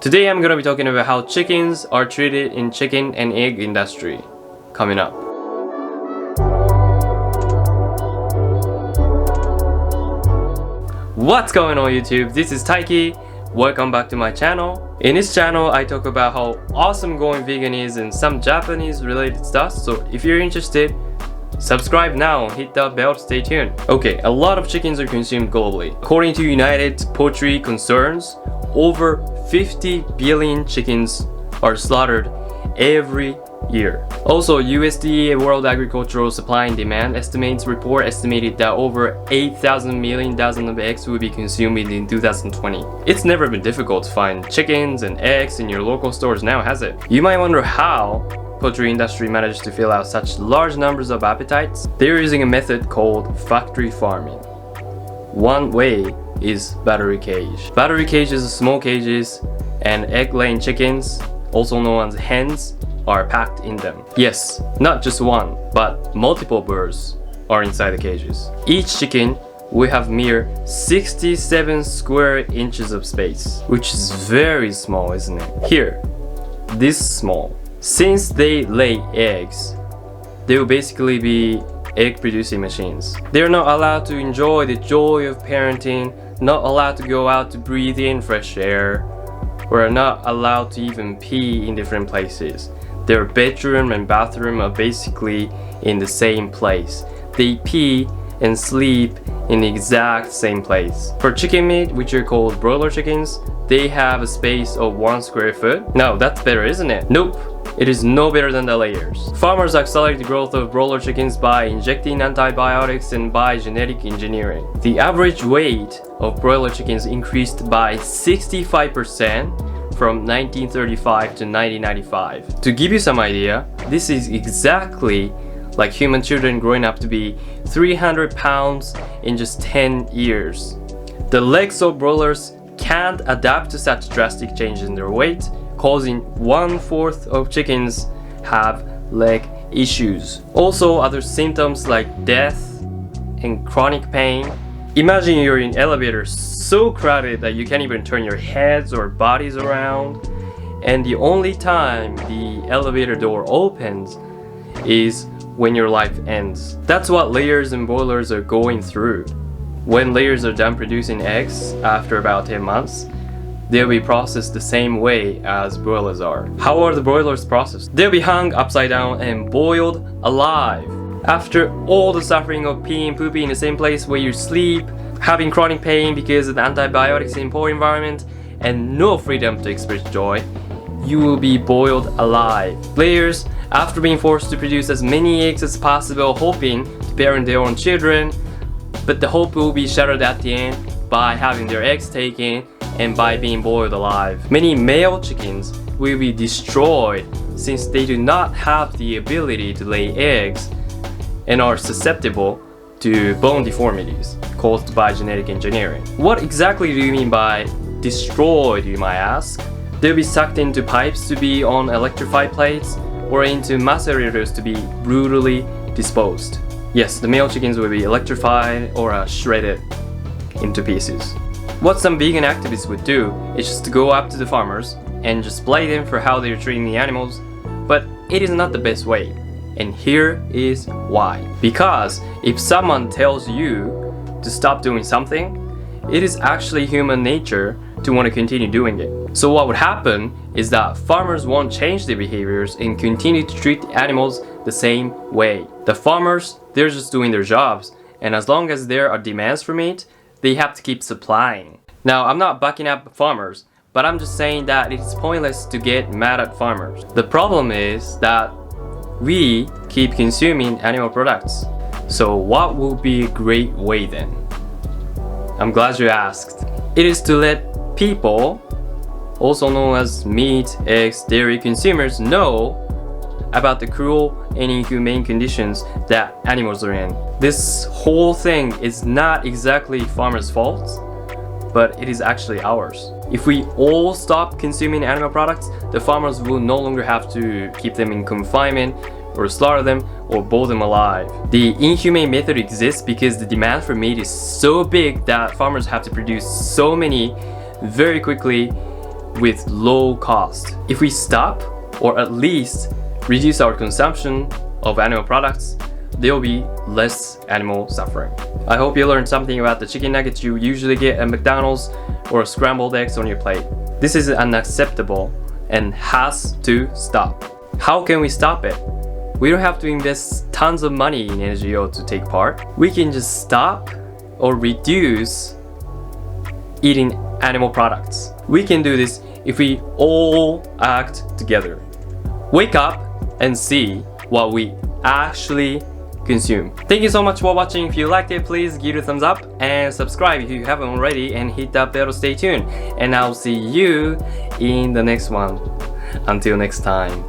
Today I'm gonna be talking about how chickens are treated in chicken and egg industry. Coming up. What's going on YouTube? This is Taiki. Welcome back to my channel. In this channel, I talk about how awesome going vegan is and some Japanese related stuff. So if you're interested, subscribe now and hit that bell to stay tuned. Okay, a lot of chickens are consumed globally. According to United Poultry Concerns, over 50 billion chickens are slaughtered every year. Also, USDA World Agricultural Supply and Demand estimates report estimated that over 8,000 million dozen of eggs will be consumed in 2020. It's never been difficult to find chickens and eggs in your local stores now, has it? You might wonder how poultry industry managed to fill out such large numbers of appetites. They're using a method called factory farming. One way is battery cage. Battery cages, small cages, and egg-laying chickens, also known as hens, are packed in them. Yes, not just one, but multiple birds are inside the cages. Each chicken will have mere 67 square inches of space, which is very small, isn't it? Here, this small. Since they lay eggs, they will basically be egg-producing machines. They're not allowed to enjoy the joy of parenting, not allowed to go out to breathe in fresh air, or are not allowed to even pee in different places. Their bedroom and bathroom are basically in the same place. They pee and sleep in the exact same place. For chicken meat, which are called broiler chickens, they have a space of 1 square foot. No, that's better, isn't it? Nope. It is no better than the layers. Farmers accelerate the growth of broiler chickens by injecting antibiotics and by genetic engineering. The average weight of broiler chickens increased by 65% from 1935 to 1995. To give you some idea, this is exactly like human children growing up to be 300 pounds in just 10 years. The legs of broilers can't adapt to such drastic changes in their weight, causing 1/4 of chickens have leg issues. Also, other symptoms like death and chronic pain. Imagine you're in an elevator so crowded that you can't even turn your heads or bodies around, and the only time the elevator door opens is when your life ends. That's what layers and broilers are going through. When layers are done producing eggs after about 10 months, they'll be processed the same way as broilers are. How are the broilers processed? They'll be hung upside down and boiled alive. After all the suffering of peeing and pooping in the same place where you sleep, having chronic pain because of the antibiotics in poor environment, and no freedom to express joy, you will be boiled alive. Layers, after being forced to produce as many eggs as possible, hoping to parent their own children, but the hope will be shattered at the end by having their eggs taken and by being boiled alive. Many male chickens will be destroyed since they do not have the ability to lay eggs and are susceptible to bone deformities caused by genetic engineering. What exactly do you mean by destroyed, you might ask? They'll be sucked into pipes to be on electrified plates or into macerators to be brutally disposed. Yes, the male chickens will be electrified or shredded into pieces. What some vegan activists would do is just to go up to the farmers and just blame them for how they're treating the animals, but it is not the best way. And here is why. Because if someone tells you to stop doing something, it is actually human nature to want to continue doing it. So what would happen is that farmers won't change their behaviors and continue to treat the animals the same way. The farmers, they're just doing their jobs, and as long as there are demands for meat, they have to keep supplying. Now, I'm not backing up farmers, but I'm just saying that it's pointless to get mad at farmers. The problem is that we keep consuming animal products. So what will be a great way then? I'm glad you asked. It is to let people, also known as meat, eggs, dairy consumers, know about the cruel and inhumane conditions that animals are in. This whole thing is not exactly farmers' fault, but it is actually ours. If we all stop consuming animal products, the farmers will no longer have to keep them in confinement or slaughter them or boil them alive. The inhumane method exists because the demand for meat is so big that farmers have to produce so many very quickly with low cost. If we stop, or at least reduce our consumption of animal products, there will be less animal suffering. I hope you learned something about the chicken nuggets you usually get at McDonald's or scrambled eggs on your plate. This is unacceptable and has to stop. How can we stop it? We don't have to invest tons of money in NGO to take part. We can just stop or reduce eating animal products. We can do this if we all act together. Wake up and see what we actually consume. Thank you so much for watching. If you liked it, please give it a thumbs up and subscribe if you haven't already, and hit that bell to stay tuned. And I'll see you in the next one. Until next time.